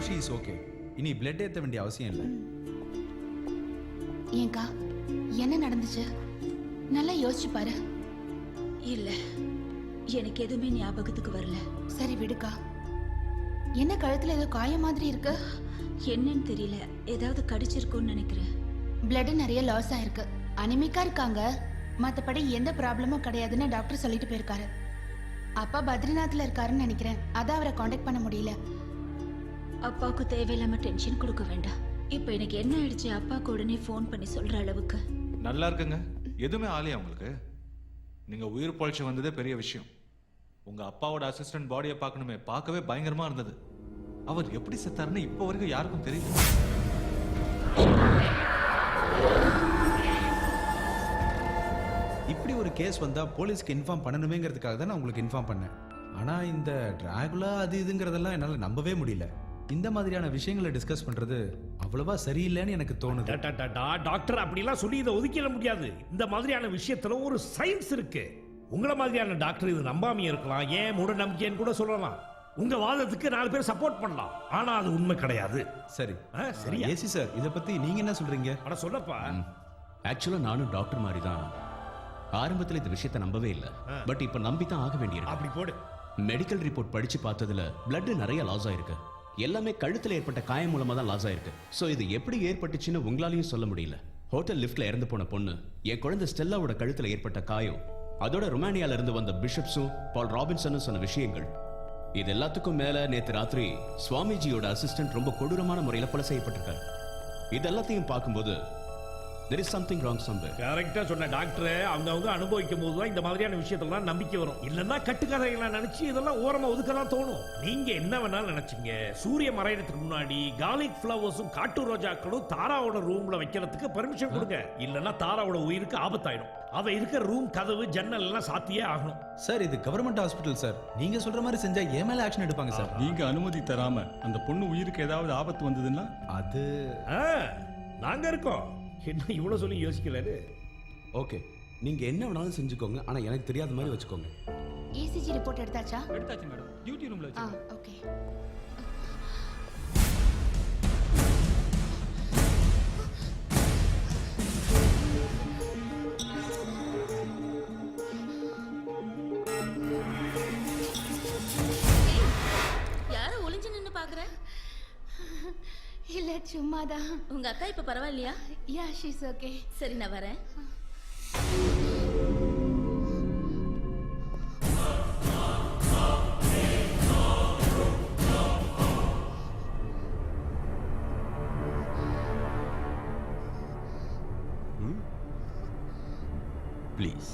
She is okay. இனி blood ஏற்ற வேண்டிய அவசியம் இல்லை. ஏங்கா என்ன நடந்துச்சு நல்லா யோசிச்சு பாரு. இல்ல, எனக்கு எதுவுமே ஞாபகத்துக்கு வரல. சரி விடுக்கா. என்ன கழுத்துல ஏதோ காயம் மாதிரி இருக்கு? என்னன்னு தெரியல, ஏதாவது கடிச்சிருக்கும்னு நினைக்கிறேன். பிளட் நிறைய லாஸ் ஆயிருக்கு. அனிமிக்கா இருக்காங்க, மத்தபடி எந்த ப்ராப்ளமும் கிடையாதுன்னு டாக்டர் சொல்லிட்டு போயிருக்காரு. அப்பா பத்ரிநாத்ல இருக்காருன்னு நினைக்கிறேன், அதான் அவரை காண்டாக்ட் பண்ண முடியல. அப்பாவுக்கு தேவையில்லாம டென்ஷன் கொடுக்க வேண்டாம். இப்ப எனக்கு என்ன ஆயிடுச்சு, அப்பாவுக்கு உடனே ஃபோன் பண்ணி சொல்ற அளவுக்கு. நல்லா இருக்குங்க, எதுவுமே ஆலையா உங்களுக்கு? நீங்க உயிர் பொழைச்சு வந்ததே பெரிய விஷயம். உங்க அப்பாவோட அசிஸ்டன்ட் பாடியை பார்க்கணுமே, பார்க்கவே பயங்கரமா இருந்தது. அவர் எப்படி செத்தாருன்னு இப்போ வரைக்கும் யாருக்கும் தெரியல. இப்படி ஒரு கேஸ் வந்தா போலீஸ்க்கு இன்ஃபார்ம் பண்ணணுமேங்கிறதுக்காக தான் நான் உங்களுக்கு இன்ஃபார்ம் பண்ணேன். ஆனா இந்த டிராகுலா அது இதுங்கிறதெல்லாம் என்னால நம்பவே முடியல. இந்த மாதிரியான விஷயங்களை டிஸ்கஸ் பண்றது அவ்வளவா சரியில்லைன்னு எனக்கு தோணுது. டாக்டர் அப்படிலாம் சொல்லி இதை ஒதுக்கிட முடியாது. இந்த மாதிரியான விஷயத்துல ஒரு சயின்ஸ் இருக்கு. உங்களை மாதிரியான டாக்டர் இது நம்பாம இருக்கலாம், ஏன் மூட நம்பிக்கைன்னு கூட சொல்லலாம். உங்க வாதத்துக்கு 4 பேர் சப்போர்ட் பண்ணலாம், ஆனா அது உண்மை கிடையாது. சரி சரி ஏசி சார், இத பத்தி நீங்க என்ன சொல்றீங்க? அட சொல்லப்பா. ஆக்சுவலா நானும் டாக்டர் மாதிரி தான். ஆரம்பத்தில் இந்த விஷயத்தை நம்பவே இல்லை, பட் இப்ப நம்பி தான் ஆக வேண்டியிருக்கு. அப்படி போடு. மெடிக்கல் ரிப்போர்ட் படிச்சு பார்த்ததுல பிளட் நிறைய லாஸ் ஆயிருக்கு. எல்லாமே கழுத்துல ஏற்பட்ட காயம் மூலமா தான் லாஸ் ஆயிருக்கு. சோ இது எப்படி ஏற்பட்டுச்சுன்னு உங்களாலையும் சொல்ல முடியல. ஹோட்டல் லிஃப்ட்ல இறந்து போன பொண்ணு, என் குழந்தை ஸ்டெல்லாவோட கழுத்துல ஏற்பட்ட காயம், அதோட ரொமானியால இருந்து வந்த பிஷப்ஸும் பால் ராபின்சனும் சொன்ன விஷயங்கள், இது எல்லாத்துக்கும் மேல நேத்து ராத்திரி சுவாமிஜியோட அசிஸ்டன்ட் ரொம்ப கொடூரமான முறையில் கொலை செய்யப்பட்டிருக்காரு. இது எல்லாத்தையும் பார்க்கும்போது there is something wrong somewhere. கரெக்டா சொன்ன டாக்டர். அவங்க அனுபவிக்கும் போது தான் இந்த மாதிரியான விஷயத்தெல்லாம் நம்பிக்கை வரும். இல்லன்னா கட்டுக்கதையெல்லாம் நினைச்சு இதெல்லாம் ஓரமா ஒதுக்கலாம் தோணும். நீங்க என்ன வேணாலும் நினைச்சீங்க. சூரிய மறையறதுக்கு முன்னாடி கார்லிக் ஃப்ளவர்ஸும் காட்டு ரோஜாக்களும் தாராவோட ரூம்ல வைக்கிறதுக்கு பெர்மிஷன் கொடுங்க. இல்லன்னா தாராவோட உயிருக்கு ஆபத்தாயிடும். அவ இருக்கிற ரூம் கதவு ஜன்னல் எல்லாம் சாத்தியே ஆகணும். சார் இது கவர்மெண்ட் ஹாஸ்பிட்டல் சார், நீங்க சொல்ற மாதிரி செஞ்சா ஏன் மேல ஆக்ஷன் எடுப்பாங்க சார். நீங்க அனுமதி தராம அந்த பொண்ணு உயிருக்கு ஏதாவது ஆபத்து வந்ததுன்னா அது நாங்க இருக்கோம். என்ன இவ்வளவு சொல்லி யோசிக்கலாரு? ஓகே, நீங்க என்ன வேணாலும் செஞ்சுக்கோங்க, ஆனா எனக்கு தெரியாத மாதிரி வச்சுக்கோங்க. ECG ரிப்போர்ட் எடுத்தாச்சா? எடுத்தாச்சு மேடம், டியூட்டி ரூம்ல வச்சு. ஓகே. யாரை ஒளிஞ்சு நின்னு பாக்குற? இல்ல சும்மாதான். உங்க அக்கா இப்ப பரவாயில்லையா? Yeah she is okay. சரி நான் வரேன். ப்ளீஸ்.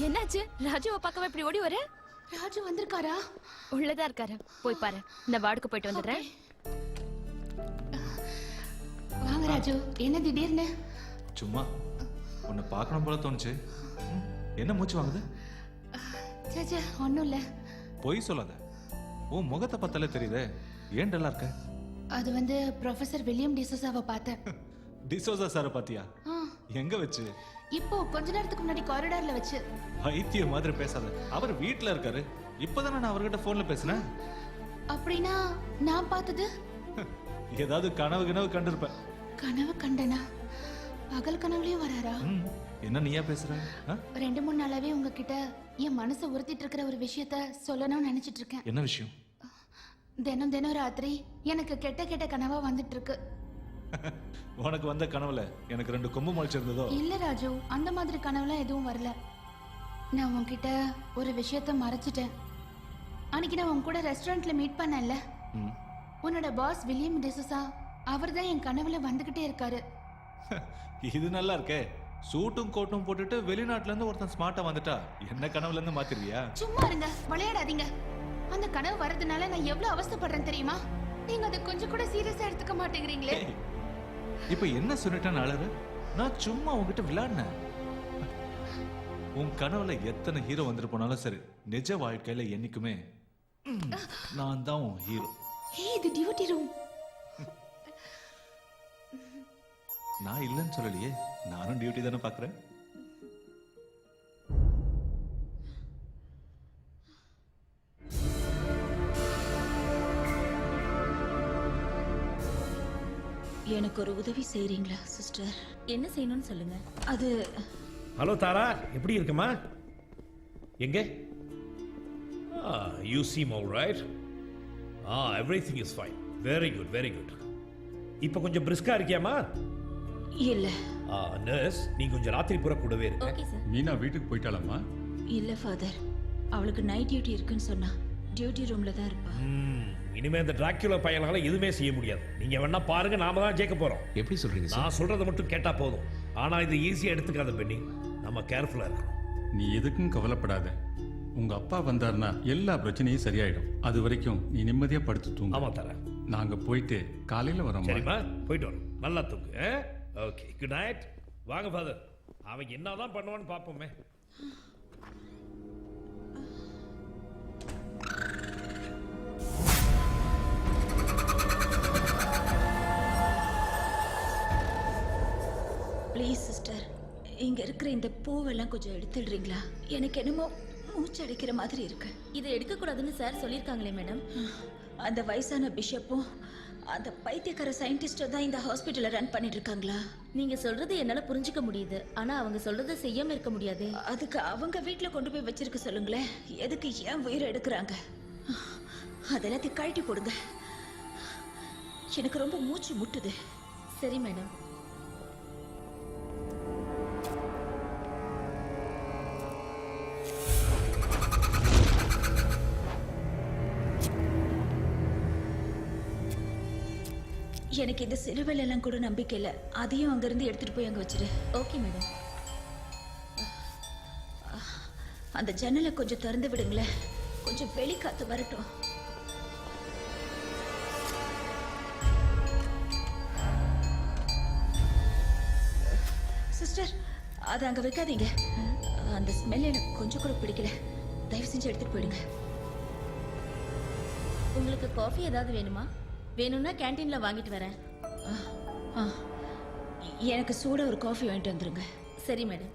என்னாச்சு? ராஜுவை பார்க்கவே இப்படி ஓடி வர? ராஜு வந்திருக்காரா? உள்ளதா இருக்காரு, போய் பாரு. நான் வார்டுக்கு போயிட்டு வந்துடுறேன். வாங்க ராஜு, என்ன திடீர்னு? சும்மா உன்னை பார்க்கணும் போல தோணுச்சு. என்ன மூச்சு வாங்குது? சேச்சே ஒன்றும் இல்லை. பொய் சொல்லாத, உன் முகத்தை பார்த்தாலே தெரியுதே. ஏன் டல்லா இருக்க? அது வந்து ப்ரொஃபசர் வில்லியம் டிசோசாவை பார்த்தேன். டிசோசா சாரை பாத்தியா? எங்க வச்சு? இப்போ கொஞ்ச நேரத்துக்கு முன்னாடி காரிடார்ல வச்சு. வைத்திய மாதிரி பேசாத, அவர் வீட்டுல இருக்காரு. இப்பதானே நான் அவர்கிட்ட போன்ல பேசினேன். அப்படின்னா நான் பார்த்தது ஏதாவது கனவு கண்டிருப்ப. கனவு கண்டனா? பகல் கனவுலயும் வராரா? என்ன நீயா பேசுற? 2-3 நாளாவே உங்ககிட்ட என் மனசை உறுத்திட்டு இருக்கிற ஒரு விஷயத்த சொல்லணும்னு நினைச்சிட்டு இருக்கேன். என்ன விஷயம்? தினம் ராத்திரி எனக்கு கெட்ட கனவா வந்துட்டு இருக்கு. உனக்கு வந்த கனவுல எனக்கு 2 கொம்பு முளைச்சிருந்ததோ? இல்ல ராஜு, அந்த மாதிரி கனவுலாம் எதுவும் வரல. நான் உன்கிட்ட ஒரு விஷயத்த மறைச்சிட்டேன். அன்னைக்கு நான் உன் கூட ரெஸ்டாரண்ட்ல மீட் பண்ணல, உன்னோட பாஸ் வில்லியம் டிசோசா அவர்தான் என் கனவுல வந்துகிட்டே இருக்காரு. இது நல்லா இருக்கே. சூட்டும் கோட்டும் போட்டுட்டு வெளிநாட்டுல இருந்து ஒருத்தன் ஸ்மார்ட்டா வந்துட்டா என்ன கனவுல இருந்து மாத்திருவியா? சும்மா இருங்க, விளையாடாதீங்க. அந்த கனவு வர்றதுனால நான் எவ்வளவு அவஸ்தைப்படுறேன் தெரியுமா? நீங்க அதை கொஞ்சம் கூட சீரியஸா எடுத்துக்க மாட்டேங்கிறீங்களே. இப்ப என்ன சொல்லிட்டேன் அழகு? நான் சும்மா உங்ககிட்ட விளையாடினேன். உன் கனவுல எத்தனை ஹீரோ வந்துட்டு போனாலும் சரி, நிஜ வாழ்க்கையில என்னைக்குமே நான் தான் உன் ஹீரோ. ஹே இது டியூட்டி ரூம். நான் இல்லைன்னு சொல்லலையே, நானும் டியூட்டி தானே பாக்குறேன். எனக்கு ஒரு உதவி செய்றீங்களா சிஸ்டர்? என்ன செய்யணும்னு சொல்லுங்க. அது ஹலோ தாரா, எப்படி இருக்குமா? எங்க? You seam all right. Everything is fine. Very good, very good. இப்போ கொஞ்சம் பிரிஸ்கா இருக்கியாமா? இல்ல நர்ஸ், நீங்க கொஞ்சம் ராத்திரி பூரா கூடவே இருங்க. Okay sir. மீனா வீட்டுக்கு போயிட்டாளம்மா? இல்ல ஃபாதர், அவளுக்கு நைட் டியூட்டி இருக்குன்னு சொன்னா. டியூட்டி ரூம்ல தான் இருப்பா. இனிமே இந்த டிராக்குலா பையனால எதுவுமே செய்ய முடியாது. நீங்க வேணா பாருங்க, நாம தான் ஜெயிக்க போறோம். எப்படி சொல்றீங்க சார்? நான் சொல்றதை மட்டும் கேட்டா போதும். ஆனா இது ஈஸியா எடுத்துக்காத பென்னி, நம்ம கேர்ஃபுல்லா இருக்கணும். நீ எதுக்கும் கவலைப்படாத. உங்க அப்பா வந்தாருன்னா எல்லா பிரச்சனையும் சரியாயிடும். அது வரைக்கும் நீ நிம்மதியா படுத்து தூங்கு. ஆமா தரேன். நாங்க போயிட்டு காலையில வரோம். சரிம்மா, போயிட்டு வரோம். நல்லா தூக்கு. Okay, good night. வாங்க ஃபாதர், அவன் என்னதான் பண்ணுவான்னு பார்ப்போமே. ப்ளீஸ் சிஸ்டர், இங்க இருக்கிற இந்த பூவெல்லாம் கொஞ்சம் எடுத்துடுறீங்களா? எனக்கு என்னமோ மூச்சு அடைக்கிற மாதிரி இருக்கு. இதை எடுக்க கூடாதுன்னு சார் சொல்லிருக்காங்களே மேடம். அந்த வயசான பிஷப்பும் அந்த பைத்தியக்கார சயின்டிஸ்டும் தான் இந்த ஹாஸ்பிட்டலை ரன் பண்ணிட்டு இருக்காங்களா? நீங்க சொல்றது என்னால புரிஞ்சுக்க முடியுது. ஆனா அவங்க சொல்றதை செய்யாம இருக்க முடியாது. அதுக்கு அவங்க வீட்டுல கொண்டு போய் வச்சிருக்க சொல்லுங்களேன். எதுக்கு ஏன் உயிரை எடுக்கிறாங்க? அதெல்லாத்தையும் கழட்டி போடுங்க. எனக்கு ரொம்ப மூச்சு முட்டுது. சரி மேடம். எனக்கு இந்த சிலுவையில எல்லாம் கூட நம்பிக்கை இல்லை. அதையும் அங்கிருந்து எடுத்துட்டு போய் அங்க வச்சிரு. Okay madam. அந்த ஜன்னலை கொஞ்சம் திறந்து விடுங்களேன். கொஞ்சம் வெளி காத்து வரட்டும். சிஸ்டர், அதை அங்க வைக்காதீங்க. அந்த ஸ்மெல் எனக்கு கொஞ்சம் கூட பிடிக்கல. தயவு செஞ்சு எடுத்துட்டு போயிடுங்க. உங்களுக்கு காஃபி ஏதாவது வேணுமா? வேணும்னா கேண்டீன்ல வாங்கிட்டு வரேன். எனக்கு சூட ஒரு காஃபி வாங்கிட்டு வந்துருங்க. சரி மேடம்.